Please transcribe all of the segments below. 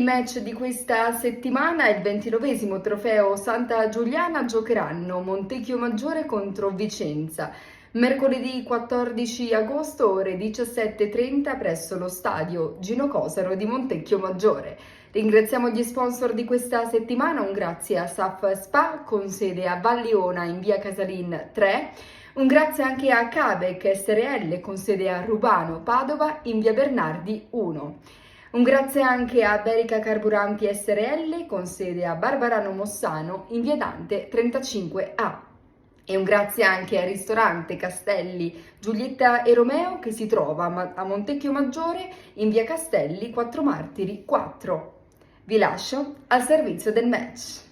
Il match di questa settimana è il 29esimo trofeo Santa Giuliana, giocheranno Montecchio Maggiore contro Vicenza. Mercoledì 14 agosto, ore 17:30 presso lo stadio Gino Cosaro di Montecchio Maggiore. Ringraziamo gli sponsor di questa settimana, un grazie a SAF Spa con sede a Valliona in via Casalin 3, un grazie anche a Cabec SRL con sede a Rubano, Padova in via Bernardi 1. Un grazie anche a Berica Carburanti SRL con sede a Barbarano Mossano in via Dante 35A. E un grazie anche al ristorante Castelli Giulietta e Romeo che si trova a Montecchio Maggiore in via Castelli 4 Martiri 4. Vi lascio al servizio del match.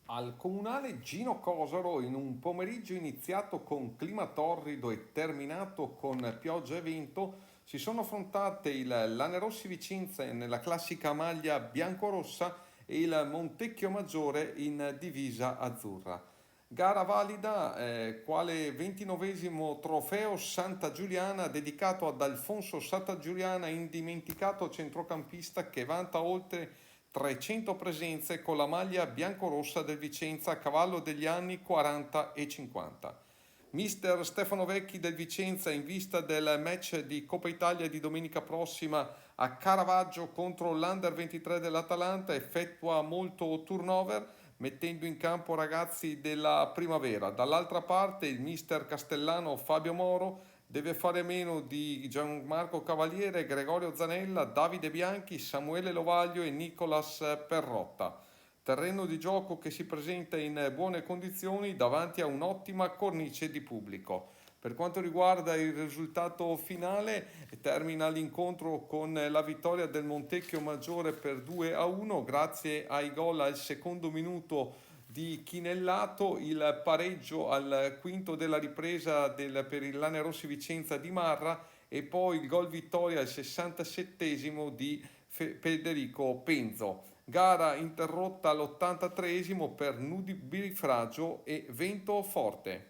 Al comunale Gino Cosaro, in un pomeriggio iniziato con clima torrido e terminato con pioggia e vento, si sono affrontate il Lanerossi Vicenza nella classica maglia biancorossa e il Montecchio Maggiore in divisa azzurra. Gara valida, quale 29esimo trofeo Santa Giuliana dedicato ad Alfonso Santa Giuliana, indimenticato centrocampista che vanta oltre 300 presenze con la maglia biancorossa del Vicenza a cavallo degli anni 40 e 50. Mister Stefano Vecchi del Vicenza, in vista del match di Coppa Italia di domenica prossima a Caravaggio contro l'Under 23 dell'Atalanta, effettua molto turnover mettendo in campo ragazzi della primavera. Dall'altra parte il mister castellano Fabio Moro deve fare meno di Gianmarco Cavaliere, Gregorio Zanella, Davide Bianchi, Samuele Lovaglio e Nicolas Perrotta. Terreno di gioco che si presenta in buone condizioni davanti a un'ottima cornice di pubblico. Per quanto riguarda il risultato finale, termina l'incontro con la vittoria del Montecchio Maggiore per 2-1 grazie ai gol al secondo minuto di Chinellato, il pareggio al quinto della ripresa per il Lanerossi Vicenza di Marra e poi il gol vittoria al 67esimo di Federico Penzo. Gara interrotta all'83esimo per nudibifragio e vento forte.